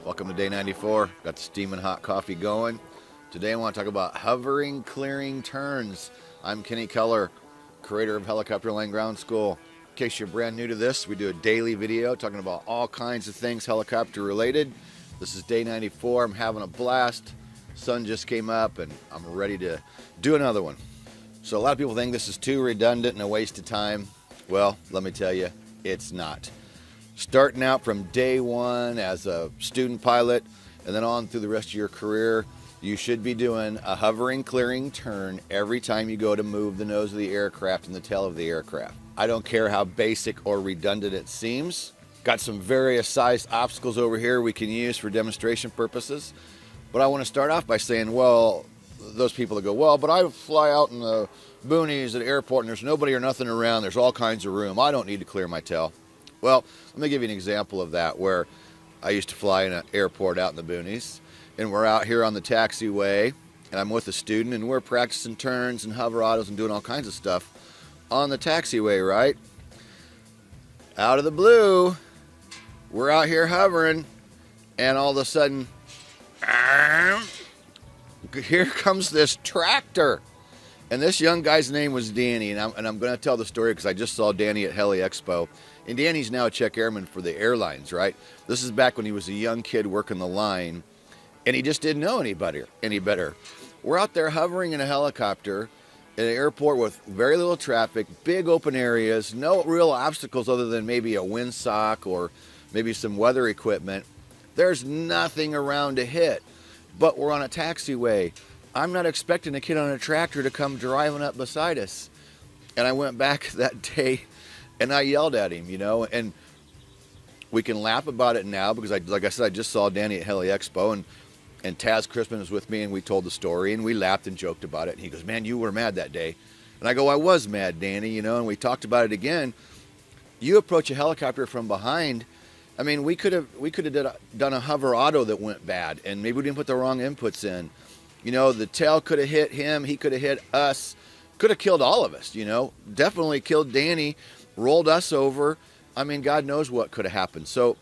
Welcome to day 94. Got the steaming hot coffee going. Today I want to talk about hovering, clearing turns. I'm Kenny Keller, creator of Helicopter Land Ground School. In case you're brand new to this, we do a daily video talking about all kinds of things helicopter related. This is day 94. I'm having a blast. Sun just came up and I'm ready to do another one. So a lot of people think this is too redundant and a waste of time. Well, let me tell you, it's not. Starting out from day one as a student pilot and then on through the rest of your career, you should be doing a hovering, clearing turn every time you go to move the nose of the aircraft and the tail of the aircraft. I don't care how basic or redundant it seems. Got some various sized obstacles over here we can use for demonstration purposes. But I want to start off by saying, well, those people that go, well, but I fly out in the boonies at the airport and there's nobody or nothing around. There's all kinds of room. I don't need to clear my tail. Well, let me give you an example of that where I used to fly in an airport out in the boonies and we're out here on the taxiway and I'm with a student and we're practicing turns and hover autos and doing all kinds of stuff on the taxiway, right? Out of the blue, we're out here hovering and all of a sudden, here comes this tractor. And this young guy's name was Danny, and I'm going to tell the story because I just saw Danny at Heli Expo. And Danny's now a check airman for the airlines, right? This is back when he was a young kid working the line, and he just didn't know any better. We're out there hovering in a helicopter in an airport with very little traffic, big open areas, no real obstacles other than maybe a windsock or maybe some weather equipment. There's nothing around to hit, but we're on a taxiway. I'm not expecting a kid on a tractor to come driving up beside us. And I went back that day and I yelled at him, and we can laugh about it now because like I said, I just saw Danny at Heli Expo and Taz Crispin was with me and we told the story and we laughed and joked about it. And he goes, man, you were mad that day. And I go, I was mad, Danny, and we talked about it again. You approach a helicopter from behind. I mean, we could have done a hover auto that went bad and maybe we didn't put the wrong inputs in. The tail could have hit him, he could have hit us, could have killed all of us, definitely killed Danny, rolled us over. I mean, God knows what could have happened. So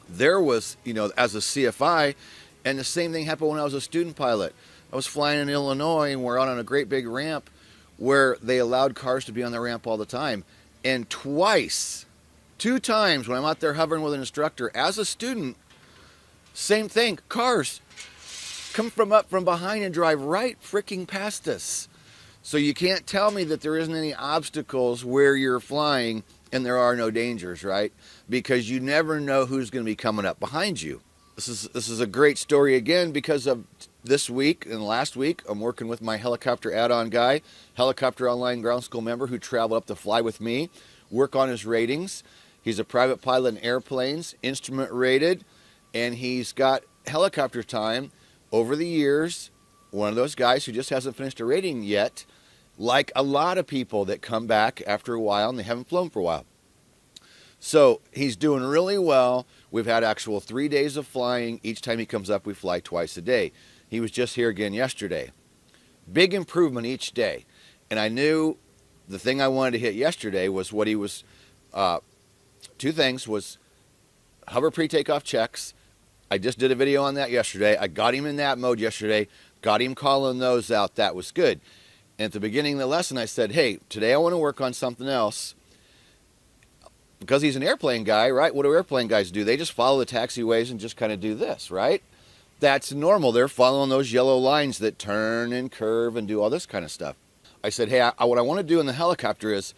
there was, as a CFI, and the same thing happened when I was a student pilot. I was flying in Illinois and we're out on a great big ramp where they allowed cars to be on the ramp all the time. And two times when I'm out there hovering with an instructor as a student, same thing, cars come from behind and drive right freaking past us. So you can't tell me that there isn't any obstacles where you're flying and there are no dangers, right? Because you never know who's going to be coming up behind you. This is a great story again because of this week and last week. I'm working with my helicopter add-on guy, Helicopter Online Ground School member who traveled up to fly with me, work on his ratings. He's a private pilot in airplanes, instrument rated, and he's got helicopter time. Over the years, one of those guys who just hasn't finished a rating yet, like a lot of people that come back after a while and they haven't flown for a while. So he's doing really well. We've had actual 3 days of flying. Each time he comes up, we fly twice a day. He was just here again yesterday. Big improvement each day. And I knew the thing I wanted to hit yesterday was what he was, two things was hover pre-takeoff checks. I just did a video on that yesterday. I got him in that mode yesterday, got him calling those out. That was good. And at the beginning of the lesson, I said, hey, today I want to work on something else. Because he's an airplane guy, right? What do airplane guys do? They just follow the taxiways and just kind of do this, right? That's normal. They're following those yellow lines that turn and curve and do all this kind of stuff. I said, hey, what I want to do in the helicopter is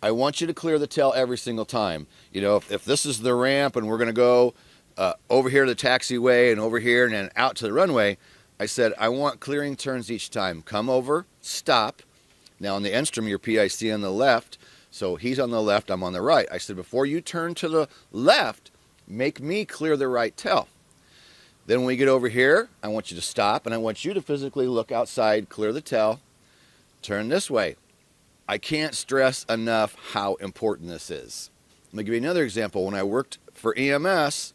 I want you to clear the tail every single time. If this is the ramp and we're going to go over here to the taxiway and over here and then out to the runway, I said, I want clearing turns each time. Come over, stop. Now on the Enstrom, your PIC on the left, so he's on the left, I'm on the right. I said, before you turn to the left, make me clear the right tail. Then when we get over here, I want you to stop and I want you to physically look outside, clear the tail, turn this way. I can't stress enough how important this is. Let me give you another example. When I worked for EMS,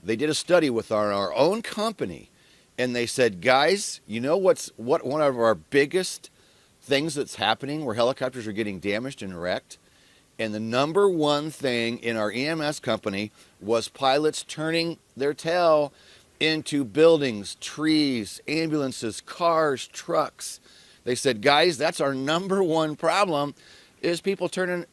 they did a study with our own company, and they said, guys, what one of our biggest things that's happening where helicopters are getting damaged and wrecked And the number one thing in our EMS company was pilots turning their tail into buildings, trees, ambulances, cars, trucks. They said, guys, that's our number one problem, is people turning,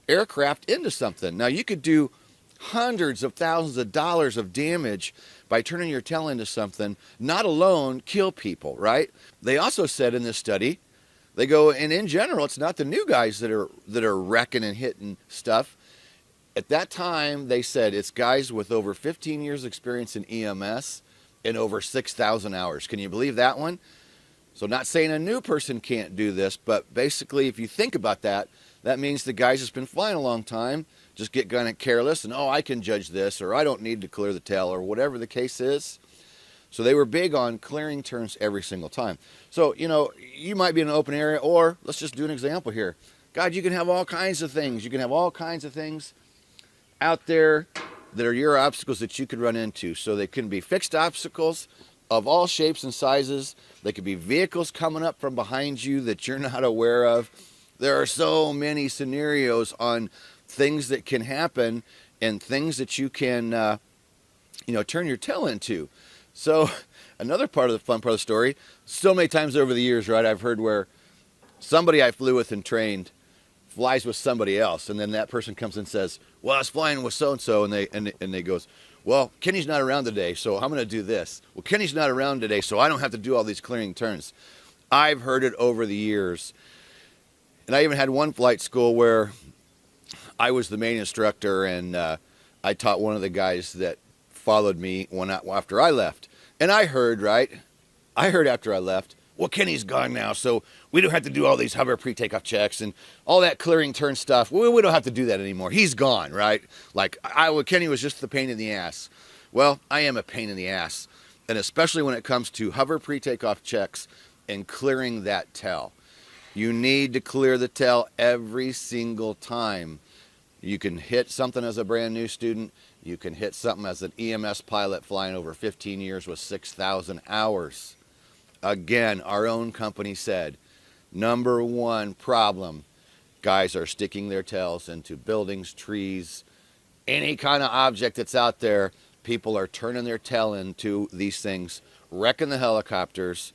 aircraft into something. Now, you could do hundreds of thousands of dollars of damage by turning your tail into something, not alone kill people, right? They also said in this study, they go, and in general, it's not the new guys that are wrecking and hitting stuff. At that time, they said it's guys with over 15 years experience in EMS and over 6,000 hours. Can you believe that one? So not saying a new person can't do this, but basically if you think about that, that means the guys that's been flying a long time just get kind of careless and, I can judge this, or I don't need to clear the tail, or whatever the case is. So they were big on clearing turns every single time. So, you might be in an open area, or let's just do an example here. God, you can have all kinds of things. You can have all kinds of things out there that are your obstacles that you could run into. So they can be fixed obstacles of all shapes and sizes. They could be vehicles coming up from behind you that you're not aware of. There are so many scenarios on things that can happen and things that you can, turn your tail into. So another part of the fun part of the story, so many times over the years, right, I've heard where somebody I flew with and trained flies with somebody else, and then that person comes and says, well, I was flying with so-and-so, and they goes, well, Kenny's not around today, so I'm going to do this. Well, Kenny's not around today, so I don't have to do all these clearing turns. I've heard it over the years. And I even had one flight school where I was the main instructor, and I taught one of the guys that followed me after I left. And I heard after I left, well, Kenny's gone now, so we don't have to do all these hover pre-takeoff checks and all that clearing turn stuff. We don't have to do that anymore. He's gone, right? Like, Kenny was just the pain in the ass. Well, I am a pain in the ass, and especially when it comes to hover pre-takeoff checks and clearing that tail. You need to clear the tail every single time. You can hit something as a brand new student. You can hit something as an EMS pilot flying over 15 years with 6,000 hours. Again, our own company said, number one problem, guys are sticking their tails into buildings, trees, any kind of object that's out there. People are turning their tail into these things, wrecking the helicopters.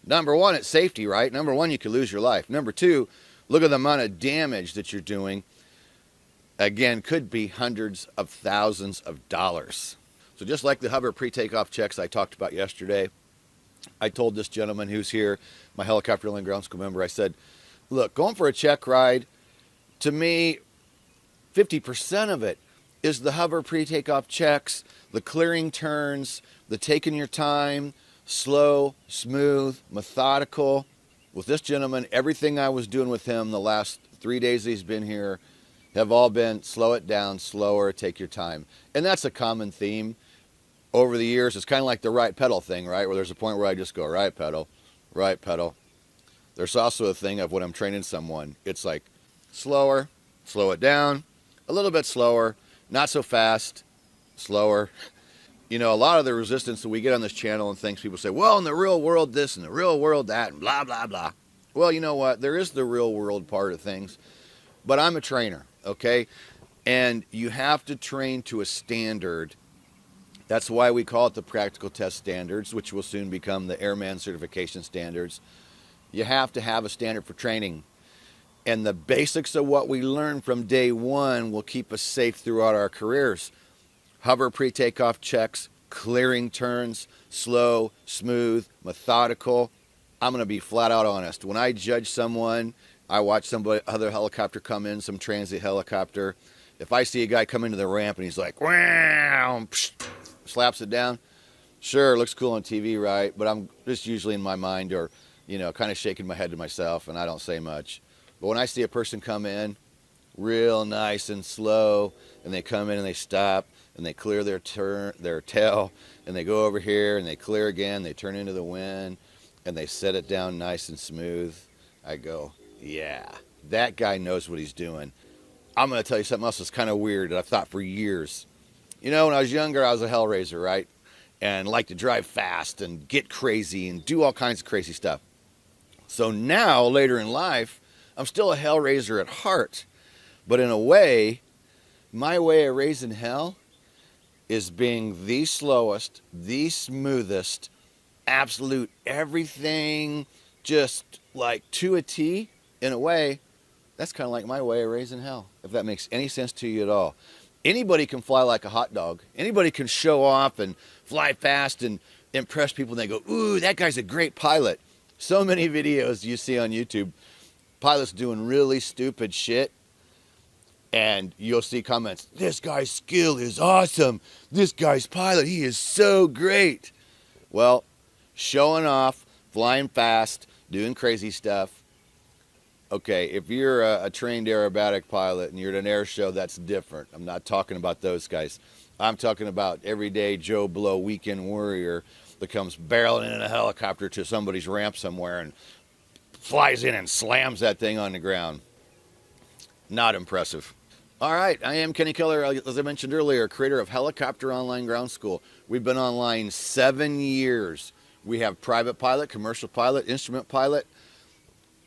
Number one, it's safety, right? Number one, you could lose your life. Number two, look at the amount of damage that you're doing. Again, could be hundreds of thousands of dollars. So just like the hover pre-takeoff checks I talked about yesterday, I told this gentleman who's here, my helicopter land ground school member, I said, look, going for a check ride, to me, 50% of it is the hover pre-takeoff checks, the clearing turns, the taking your time, slow, smooth, methodical. With this gentleman, everything I was doing with him the last 3 days he's been here have all been slow it down, slower, take your time. And that's a common theme over the years. It's kind of like the right pedal thing, right? Where there's a point where I just go right pedal, right pedal. There's also a thing of when I'm training someone, it's like slower, slow it down, a little bit slower, not so fast, slower. A lot of the resistance that we get on this channel and things, people say, well, in the real world this, and the real world that, and blah, blah, blah. Well, you know what? There is the real world part of things, but I'm a trainer, okay? And you have to train to a standard. That's why we call it the practical test standards, which will soon become the airman certification standards. You have to have a standard for training. And the basics of what we learn from day one will keep us safe throughout our careers. Hover pre-takeoff checks, clearing turns, slow, smooth, methodical. I'm going to be flat out honest. When I judge someone, I watch other helicopter come in, some transit helicopter. If I see a guy come into the ramp and he's like, wow, slaps it down, sure, it looks cool on TV, right? But I'm just usually in my mind or, kind of shaking my head to myself, and I don't say much. But when I see a person come in real nice and slow, and they come in and they stop, and they clear their tail, and they go over here, and they clear again, they turn into the wind, and they set it down nice and smooth, I go, yeah, that guy knows what he's doing. I'm going to tell you something else that's kind of weird that I've thought for years. When I was younger, I was a hellraiser, right? And liked to drive fast and get crazy and do all kinds of crazy stuff. So now, later in life, I'm still a hellraiser at heart. But in a way, my way of raising hell is being the slowest, the smoothest, absolute everything just like to a T. In a way, that's kind of like my way of raising hell, if that makes any sense to you at all. Anybody can fly like a hot dog. Anybody can show off and fly fast and impress people, and they go, ooh, that guy's a great pilot. So many videos you see on YouTube, pilots doing really stupid shit, and you'll see comments, this guy's skill is awesome. This guy's pilot, he is so great. Well, showing off, flying fast, doing crazy stuff. Okay, if you're a trained aerobatic pilot and you're at an air show, that's different. I'm not talking about those guys. I'm talking about everyday Joe Blow weekend warrior that comes barreling in a helicopter to somebody's ramp somewhere and flies in and slams that thing on the ground. Not impressive. All right, I am Kenny Keller, as I mentioned earlier, creator of Helicopter Online Ground School. We've been online 7 years. We have private pilot, commercial pilot, instrument pilot,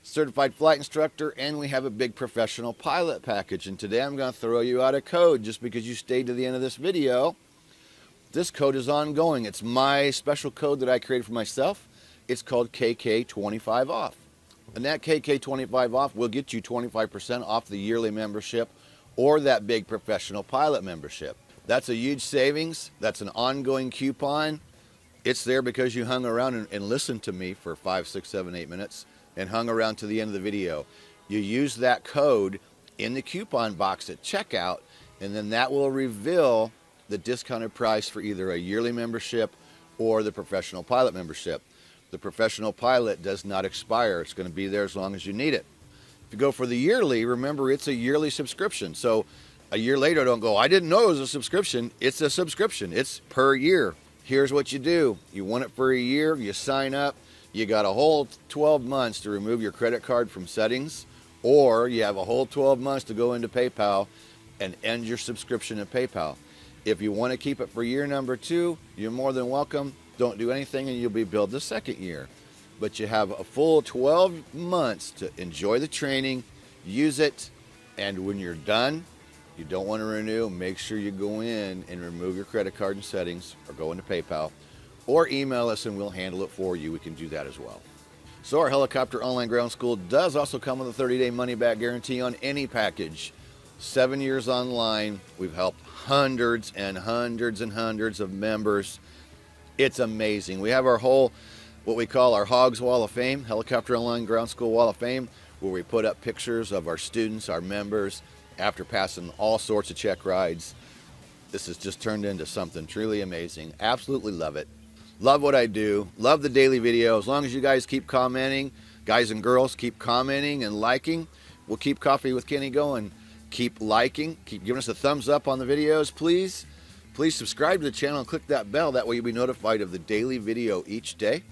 certified flight instructor, and we have a big professional pilot package. And today I'm going to throw you out a code just because you stayed to the end of this video. This code is ongoing. It's my special code that I created for myself. It's called KK25 off. And that KK25 off will get you 25% off the yearly membership or that big professional pilot membership. That's a huge savings. That's an ongoing coupon. It's there because you hung around and listened to me for 5, 6, 7, 8 minutes and hung around to the end of the video. You use that code in the coupon box at checkout, and then that will reveal the discounted price for either a yearly membership or the professional pilot membership. The professional pilot does not expire. It's going to be there as long as you need it. If you go for the yearly, remember it's a yearly subscription. So a year later, don't go, I didn't know it was a subscription. It's a subscription. It's per year. Here's what you do. You want it for a year, you sign up. You got a whole 12 months to remove your credit card from settings, or you have a whole 12 months to go into PayPal and end your subscription in PayPal. If you want to keep it for year number 2, you're more than welcome. Don't do anything and you'll be billed the second year. But you have a full 12 months to enjoy the training, use it, and when you're done, you don't want to renew, make sure you go in and remove your credit card and settings or go into PayPal. Or email us and we'll handle it for you. We can do that as well. So our Helicopter Online Ground School does also come with a 30-day money-back guarantee on any package. 7 years online. We've helped hundreds and hundreds and hundreds of members. It's amazing. We have our whole, what we call our Hogs Wall of Fame, Helicopter Online Ground School Wall of Fame, where we put up pictures of our students, our members, after passing all sorts of check rides. This has just turned into something truly amazing. Absolutely love it. Love what I do. Love the daily video. As long as you guys keep commenting, guys and girls keep commenting and liking, we'll keep Coffee with Kenny going. Keep liking, keep giving us a thumbs up on the videos, please. Please subscribe to the channel and click that bell. That way you'll be notified of the daily video each day.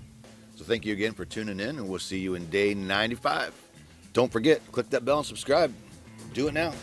So thank you again for tuning in, and we'll see you in day 95. Don't forget, click that bell and subscribe. Do it now.